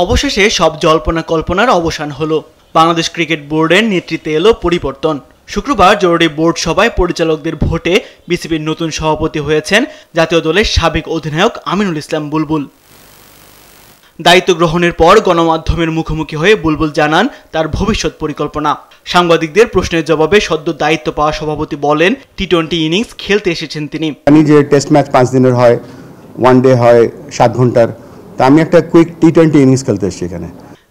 অবশেষে সব জল্পনা কল্পনার অবসান হলো। বাংলাদেশ ক্রিকেট বোর্ডের নেতৃত্বে এলো পরিবর্তন। শুক্রবার জরুরি বোর্ড সভায় পরিচালকদের ভোটে বিসিবির নতুন সভাপতি হয়েছেন জাতীয় দলের সাবেক অধিনায়ক আমিনুল ইসলাম বুলবুল। দায়িত্ব গ্রহণের পর গণমাধ্যমের মুখোমুখি হয়ে বুলবুল জানান তার ভবিষ্যৎ পরিকল্পনা। সাংবাদিকদের প্রশ্নের জবাবে সদ্য দায়িত্ব পাওয়া সভাপতি বলেন, টি-20 ইনিংস খেলতে এসেছেন তিনি। আমি যে টেস্ট ম্যাচ 5 দিনের হয়, ওয়ান ডে হয় 7 ঘন্টার, তা আমি একটা কুইক টি-20 ইনিংস খেলতে এসেছি এখানে।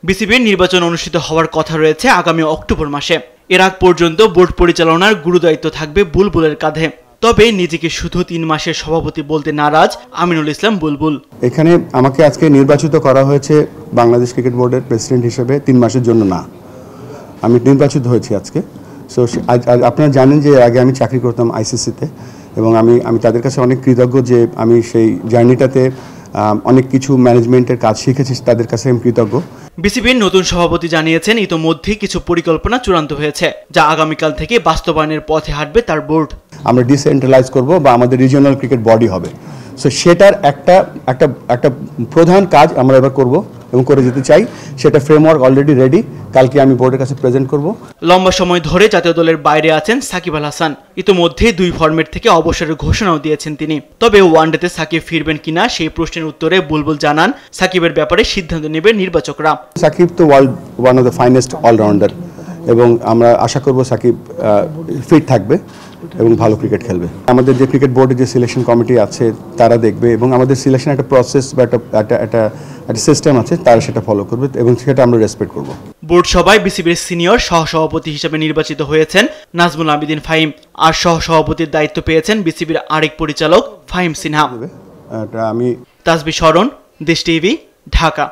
বিসিবির নির্বাচন অনুষ্ঠিত হওয়ার কথা রয়েছে আগামী অক্টোবর মাসে। এর আগ পর্যন্ত বোর্ড পরিচালনার গুরুদায়িত্ব থাকবে বুলবুলের কাঁধে। তবে নিজেকে শুধু 3 মাসের সভাপতি বলতে নারাজ আমিনুল ইসলাম বুলবুল। এখানে আমাকে আজকে নির্বাচিত করা হয়েছে বাংলাদেশ ক্রিকেট বোর্ডের প্রেসিডেন্ট হিসেবে 3 মাসের জন্য না, আমি নির্বাচিত হয়েছি আজকে। সো আপনারা জানেন যে আগে আমি চাকরি করতাম আইসিসিতে, এবং আমি তাদের কাছে অনেক কৃতজ্ঞ যে আমি সেই জার্নিটাতে অনেক কিছু ম্যানেজমেন্টের কাজ শিখেছি, তাদের কাছে আমি কৃতজ্ঞ। বিসিবির নতুন সভাপতি জানিয়েছেন ইতোমধ্যেই কিছু পরিকল্পনা চূড়ান্ত হয়েছে, যা আগামীকাল থেকে বাস্তবায়নের পথে হাঁটবে তার বোর্ড। আমরা ডিসেন্ট্রালাইজ করব বা আমাদের রিজিওনাল ক্রিকেট বডি হবে। সো সেটার একটা প্রধান কাজ আমরা এবার করব এবং করে যেতে চাই। সেটা ফ্রেমওয়ার্ক অলরেডি রেডি, কালকে আমি বোর্ডের কাছে প্রেজেন্ট করব। লম্বা সময় ধরে জাতীয় দলের বাইরে আছেন সাকিব আল হাসান। ইতোমধ্যেই 2 ফরম্যাট থেকে অবসরের ঘোষণাও দিয়েছেন তিনি। তবে ওয়ানডেতে সাকিব ফিরবেন কিনা সেই প্রশ্নের উত্তরে বুলবুল জানান, সাকিবের ব্যাপারে সিদ্ধান্ত নেবে নির্বাচকরা। সাকিব তো one of the finest allrounder, এবং আমরা আশা করব সাকিব ফিট থাকবে এবং ভালো ক্রিকেট খেলবে। আমাদের যে ক্রিকেট বোর্ডের যে সিলেকশন কমিটি আছে তারা দেখবে, এবং আমাদের সিলেকশন একটা প্রসেস বা একটা সিস্টেম আছে, তারা সেটা ফলো করবে এবং সেটা আমরা রেসপেক্ট করব। বোর্ড সভায় বিসিবির সিনিয়র সহসভাপতি হিসেবে নির্বাচিত হয়েছেন নাজমুল আবেদিন ফাহিম, আর সহসভাপতির দায়িত্ব পেয়েছেন বিসিবির আরেক পরিচালক ফাহিম সিনহা। তাসবিহ শরণ, দেশ টিভি, ঢাকা।